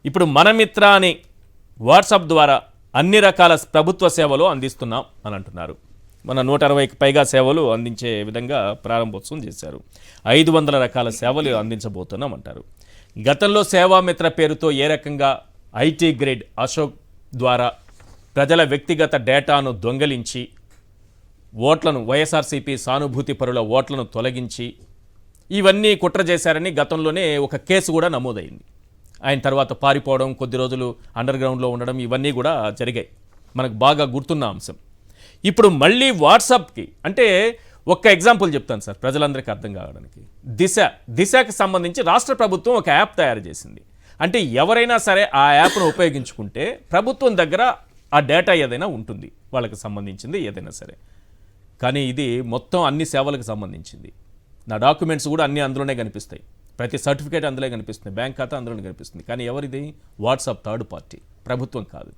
ఇప్పుడు మన మిత్ర అని వాట్సాప్ ద్వారా అన్ని రకాల ప్రభుత్వ సేవలు అందిస్తున్నాం అని అంటున్నారు. మన 160కి పైగా సేవలు అందించే విధంగా ప్రారంభోత్సవం చేశారు. 500 రకాల సేవలు అందించబోతున్నాం అంటారు. గతంలో సేవామిత్ర పేరుతో ఏ రకంగా ఐటీ గ్రేడ్ అశోక్ ద్వారా ప్రజల వ్యక్తిగత డేటాను దొంగలించి ఓట్లను వైఎస్ఆర్సీపీ సానుభూతి పరుల ఓట్లను తొలగించి ఇవన్నీ కుట్ర చేశారని గతంలోనే ఒక కేసు కూడా నమోదైంది. ఆయన తర్వాత పారిపోవడం, కొద్ది రోజులు అండర్ గ్రౌండ్లో ఉండడం, ఇవన్నీ కూడా జరిగాయి. మనకు బాగా గుర్తున్న అంశం. ఇప్పుడు మళ్ళీ వాట్సాప్కి అంటే ఒక్క ఎగ్జాంపుల్ చెప్తాను సార్ ప్రజలందరికీ అర్థం కావడానికి. దిశకి సంబంధించి రాష్ట్ర ప్రభుత్వం ఒక యాప్ తయారు చేసింది. అంటే ఎవరైనా సరే ఆ యాప్ను ఉపయోగించుకుంటే ప్రభుత్వం దగ్గర ఆ డేటా ఏదైనా ఉంటుంది, వాళ్ళకి సంబంధించింది ఏదైనా సరే. కానీ ఇది మొత్తం అన్ని సేవలకు సంబంధించింది. నా డాక్యుమెంట్స్ కూడా అన్నీ అందులోనే కనిపిస్తాయి, ప్రతి సర్టిఫికేట్ అందులో కనిపిస్తుంది, బ్యాంక్ ఖాతా అందులోనే కనిపిస్తుంది. కానీ ఎవరిది? వాట్సాప్ థర్డ్ పార్టీ, ప్రభుత్వం కాదు.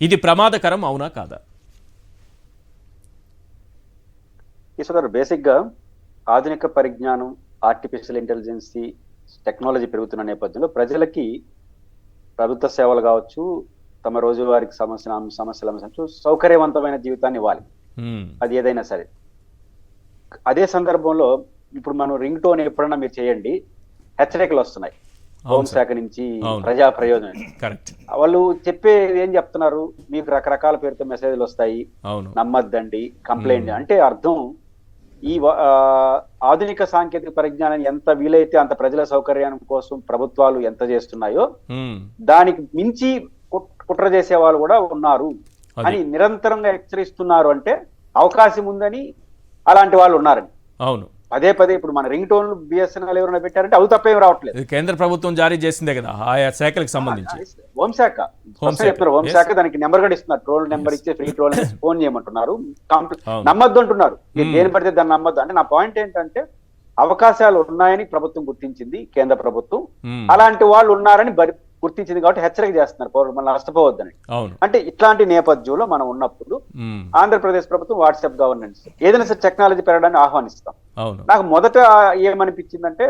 ఇది ప్రమాదకరం అవునా కాదా? ఈశ్వర్, బేసిక్గా ఆధునిక పరిజ్ఞానం, ఆర్టిఫిషియల్ ఇంటెలిజెన్సీ టెక్నాలజీ పెరుగుతున్న నేపథ్యంలో ప్రజలకి ప్రభుత్వ సేవలు కావచ్చు, తమ రోజువారికి సమస్యలు సౌకర్యవంతమైన జీవితాన్ని ఇవ్వాలి, అది ఏదైనా సరే. అదే సందర్భంలో ఇప్పుడు మనం రింగ్ టోన్ ఎప్పుడన్నా మీరు చేయండి, హెచ్చరికలు వస్తున్నాయి హోంశాఖ నుంచి, ప్రజా ప్రయోజనం. వాళ్ళు చెప్పే ఏం చెప్తున్నారు, మీకు రకరకాల పేరుతో మెసేజ్లు వస్తాయి, నమ్మద్దండి, కంప్లైంట్. అంటే అర్థం ఈ ఆధునిక సాంకేతిక పరిజ్ఞానాన్ని ఎంత వీలైతే అంత ప్రజల సౌకర్యం కోసం ప్రభుత్వాలు ఎంత చేస్తున్నాయో దానికి మించి కుట్ర చేసే వాళ్ళు కూడా ఉన్నారు అని నిరంతరంగా హెచ్చరిస్తున్నారు. అంటే అవకాశం ఉందని అలాంటి వాళ్ళు ఉన్నారని. అవును, పదే పదే ఇప్పుడు మన రింగ్ టోన్లు బిఎస్ఎన్ఎల్ ఎవరైనా పెట్టారంటే అవి తప్పేం రావట్లేదు. కేంద్ర ప్రభుత్వం జారీ చేసిందే కదా ఆయా శాఖలకు సంబంధించి. హోంశాఖ చెప్తున్నారు, హోంశాఖ దానికి నెంబర్ కూడా ఇస్తున్నారు, ట్రోల్ నెంబర్ ఇచ్చే ఫ్రీ ట్రోల్ ఫోన్ చేయమంటున్నారు. నమ్మద్దు అంటున్నారు, దేని పడితే దాన్ని నమ్మద్దు. అంటే నా పాయింట్ ఏంటంటే అవకాశాలు ఉన్నాయని ప్రభుత్వం గుర్తించింది, కేంద్ర ప్రభుత్వం. అలాంటి వాళ్ళు ఉన్నారని గుర్తించింది కాబట్టి హెచ్చరిక చేస్తున్నారు పౌరులు మనం నష్టపోవద్దని. అంటే ఇట్లాంటి నేపథ్యంలో మనం ఉన్నప్పుడు ఆంధ్రప్రదేశ్ ప్రభుత్వం వాట్సాప్ గవర్నెన్స్ ఏదైనా సరే టెక్నాలజీ పెరగడాన్ని ఆహ్వానిస్తాం. నాకు మొదట ఏమనిపించిందంటే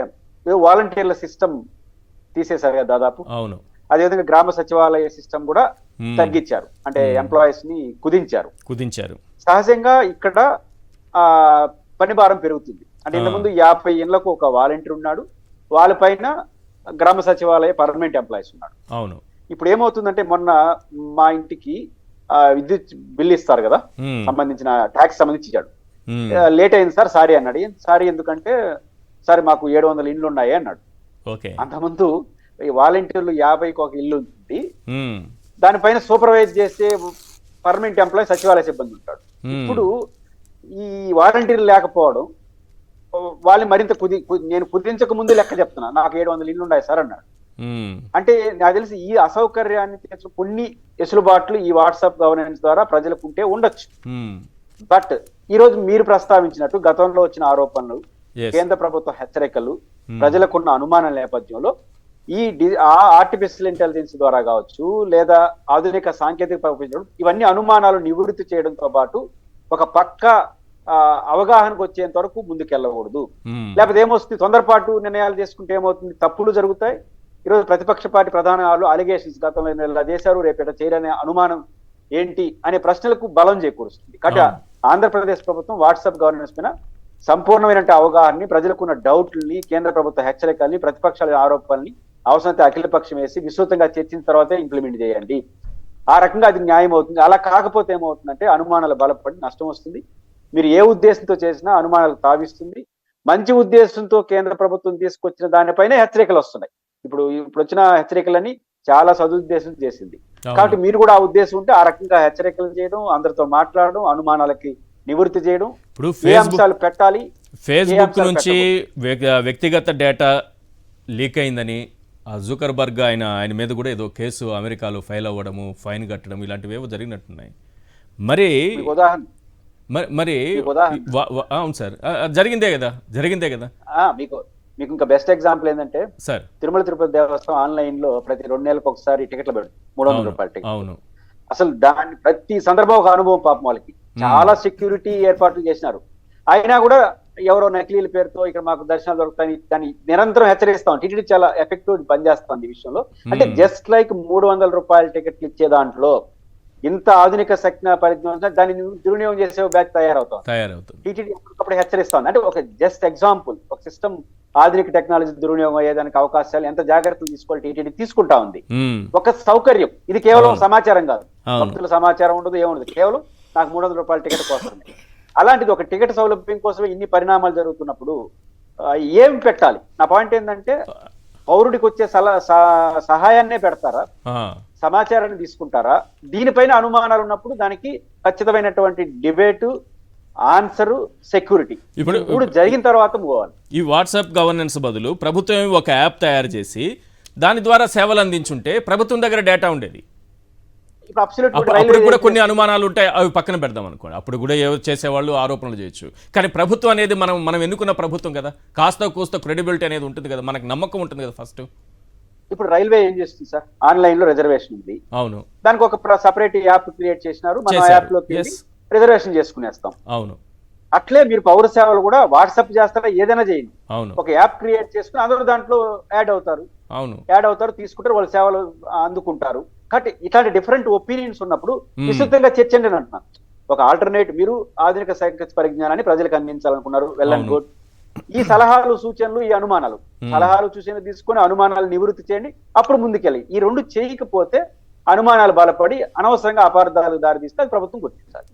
వాలంటీర్ల సిస్టమ్ తీసేశారు కదా దాదాపు. అదేవిధంగా గ్రామ సచివాలయ సిస్టమ్ కూడా తగ్గించారు, అంటే ఎంప్లాయీస్ ని కుదించారు. సహజంగా ఇక్కడ పని భారం పెరుగుతుంది. అంటే ఇంతకుముందు 50 ఇళ్లకు ఒక వాలంటీర్ ఉన్నాడు, వాళ్ళపైన గ్రామ సచివాలయ పర్మనెంట్ ఎంప్లాయీస్ ఉన్నాడు. ఇప్పుడు ఏమవుతుందంటే మొన్న మా ఇంటికి విద్యుత్ బిల్ ఇస్తారు కదా, సంబంధించిన ట్యాక్స్ సంబంధించి ఇచ్చాడు. లేట్ అయింది సార్, సారీ అన్నాడు. సారీ ఎందుకంటే సార్ మాకు 700 ఇండ్లు ఉన్నాయి అన్నాడు. అంతకుముందు వాలంటీర్లు 50కి ఒక ఇల్లు ఉంటుంది, దానిపైన సూపర్వైజ్ చేసే పర్మనెంట్ ఎంప్లాయీ సచివాలయ సిబ్బంది ఉంటాడు. ఇప్పుడు ఈ వాలంటీర్లు లేకపోవడం వాళ్ళని మరింత నేను కుదించక ముందు లెక్క చెప్తున్నా, నాకు 700 ఇళ్ళు ఉన్నాయి సార్ అన్నాడు. అంటే నాకు తెలిసి ఈ అసౌకర్యాన్ని కొన్ని వెసులుబాట్లు ఈ వాట్సాప్ గవర్నెన్స్ ద్వారా ప్రజలకు ఉంటే ఉండొచ్చు. బట్ ఈ రోజు మీరు ప్రస్తావించినట్టు గతంలో వచ్చిన ఆరోపణలు, కేంద్ర ప్రభుత్వ హెచ్చరికలు, ప్రజలకున్న అనుమానాల నేపథ్యంలో ఈ ఆర్టిఫిషియల్ ఇంటెలిజెన్స్ ద్వారా కావచ్చు, లేదా ఆధునిక సాంకేతిక ఇవన్నీ అనుమానాలు నివృత్తి చేయడంతో పాటు ఒక పక్క అవగాహనకు వచ్చేంత వరకు ముందుకెళ్ళకూడదు. లేకపోతే ఏమొస్తుంది, తొందరపాటు నిర్ణయాలు చేసుకుంటే ఏమవుతుంది, తప్పులు జరుగుతాయి. ఈరోజు ప్రతిపక్ష పార్టీ ప్రధాన అలిగేషన్స్ గతంలో ఇలా చేశారు, రేపేట చేయరనే అనుమానం ఏంటి అనే ప్రశ్నలకు బలం చేకూరుస్తుంది. కాబట్టి ఆంధ్రప్రదేశ్ ప్రభుత్వం వాట్సాప్ గవర్నెన్స్ పైన సంపూర్ణమైన అవగాహనని, ప్రజలకున్న డౌట్లని, కేంద్ర ప్రభుత్వ హెచ్చరికల్ని, ప్రతిపక్షాల ఆరోపణల్ని అవసరమైతే అఖిల పక్షం వేసి విస్తృతంగా చర్చించిన తర్వాతే ఇంప్లిమెంట్ చేయండి. ఆ రకంగా అది న్యాయం అవుతుంది. అలా కాకపోతే ఏమవుతుందంటే అనుమానాలు బలపడి నష్టం వస్తుంది. మీరు ఏ ఉద్దేశంతో చేసినా అనుమానాలు తావిస్తుంది. మంచి ఉద్దేశంతో కేంద్ర ప్రభుత్వం తీసుకొచ్చిన దానిపైన హెచ్చరికలు వస్తున్నాయి. ఇప్పుడు వచ్చిన హెచ్చరికలని చాలా సదుద్దేశం చేసింది. కాబట్టి మీరు కూడా ఆ ఉద్దేశం ఉంటే ఆ రకంగా హెచ్చరికలు చేయడం, అందరితో మాట్లాడడం, అనుమానాలకి నివృత్తి చేయడం, ఏ అంశాలు పెట్టాలి. ఫేస్బుక్ నుంచి వ్యక్తిగత డేటా లీక్ అయిందని జుకర్బర్గ్ ఆయన మీద కూడా ఏదో కేసు అమెరికాలో ఫైల్ అవ్వడము, ఫైన్ కట్టడం, ఇలాంటివి ఏవో జరిగినట్టున్నాయి. మరి అవును సార్, జరిగిందే కదా. మీకు ఇంకా బెస్ట్ ఎగ్జాంపుల్ ఏంటంటే సార్, తిరుమల తిరుపతి దేవస్థానం ఆన్లైన్ లో ప్రతి 2 నెలలకు ఒకసారి టికెట్లు పెడతారు, 300 రూపాయల టికెట్. అవును, అసలు దాన్ని ప్రతి సందర్భం ఒక అనుభవం పాపం వాళ్ళకి. చాలా సెక్యూరిటీ ఏర్పాట్లు చేసినారు, అయినా కూడా ఎవరో నకిలీల పేరుతో ఇక్కడ మాకు దర్శనాలు దొరుకుతాయి దాన్ని నిరంతరం హెచ్చరిస్తాం. టీటీడీ చాలా ఎఫెక్టివ్ పనిచేస్తుంది ఈ విషయంలో. అంటే జస్ట్ లైక్ 300 రూపాయల టికెట్లు ఇచ్చే దాంట్లో ఇంత ఆధునిక శక్తి పరిజ్ఞానం దాన్ని దుర్వినియోగం చేసే బ్యాచ్ తయారవుతుంది. టీటీడీ అప్పుడు హెచ్చరిస్తుంది. అంటే ఒక జస్ట్ ఎగ్జాంపుల్, ఒక సిస్టమ్ ఆధునిక టెక్నాలజీ దుర్వినియోగం అయ్యేదానికి అవకాశాలు ఎంత జాగ్రత్తలు తీసుకోవాలి టీటీడీ తీసుకుంటా ఉంది. ఒక సౌకర్యం, ఇది కేవలం సమాచారం కాదు, భక్తుల సమాచారం ఉండదు, ఏముండదు, కేవలం నాకు 300 రూపాయల టికెట్ కోసమే. అలాంటిది ఒక టికెట్ సౌలభ్యం కోసమే ఇన్ని పరిణామాలు జరుగుతున్నప్పుడు ఏం పెట్టాలి? నా పాయింట్ ఏంటంటే పౌరుడికి వచ్చే సహాయాన్నే పెడతారా, సమాచారాన్ని తీసుకుంటారా? దీనిపైన అనుమానాలు ఉన్నప్పుడు దానికి ఖచ్చితమైనటువంటి డిబేటు, ఆన్సరు, సెక్యూరిటీ ఇప్పుడు జరిగిన తర్వాత పోవాలి. ఈ వాట్సాప్ గవర్నెన్స్ బదులు ప్రభుత్వం ఒక యాప్ తయారు చేసి దాని ద్వారా సేవలు అందించుంటే ప్రభుత్వం దగ్గర డేటా ఉండేది. అప్పుడు కూడా కొన్ని అనుమానాలు ఉంటాయి, అవి పక్కన పెడదాం అనుకోండి. అప్పుడు కూడా ఏవో చేసేవాళ్ళు ఆరోపణలు చేయొచ్చు. కానీ ప్రభుత్వం అనేది మనం ఎన్నుకున్న ప్రభుత్వం కదా, కాస్త కూస్త క్రెడిబిలిటీ అనేది ఉంటుంది కదా, మనకు నమ్మకం ఉంటుంది కదా. ఫస్ట్ ఇప్పుడు రైల్వే ఏం చేస్తుంది సార్, ఆన్లైన్ లో రిజర్వేషన్ ఉంది. అవును, దానికి ఒక సపరేట్ యాప్ క్రియేట్ చేసినారు, మనం యాప్ లో రిజర్వేషన్ చేసుకునేస్తాం. అవును, అట్లే మీరు పౌర సేవలు కూడా వాట్సాప్ చేస్తారా, ఏదైనా చేయండి. అవును, ఒక యాప్ క్రియేట్ చేసుకుని అందరూ దాంట్లో యాడ్ అవుతారు, తీసుకుంటారు, వాళ్ళ సేవలు అందుకుంటారు. కాబట్టి ఇట్లాంటి డిఫరెంట్ ఒపీనియన్స్ ఉన్నప్పుడు విస్తృతంగా చర్చండి అని అంటున్నాను. ఒక ఆల్టర్నేట్, మీరు ఆధునిక సాంకేతిక పరిజ్ఞానాన్ని ప్రజలకు అందించాలనుకున్నారు, వెల్ అండ్ గుడ్. ఈ సలహాలు, సూచనలు, ఈ అనుమానాలు, సలహాలు సూచనలు తీసుకుని అనుమానాలు నివృత్తి చేయండి, అప్పుడు ముందుకెళ్ళి. ఈ రెండు చేయకపోతే అనుమానాలు బలపడి అనవసరంగా అపార్థాలు దారితీస్తే అది ప్రభుత్వం గుర్తించాలి.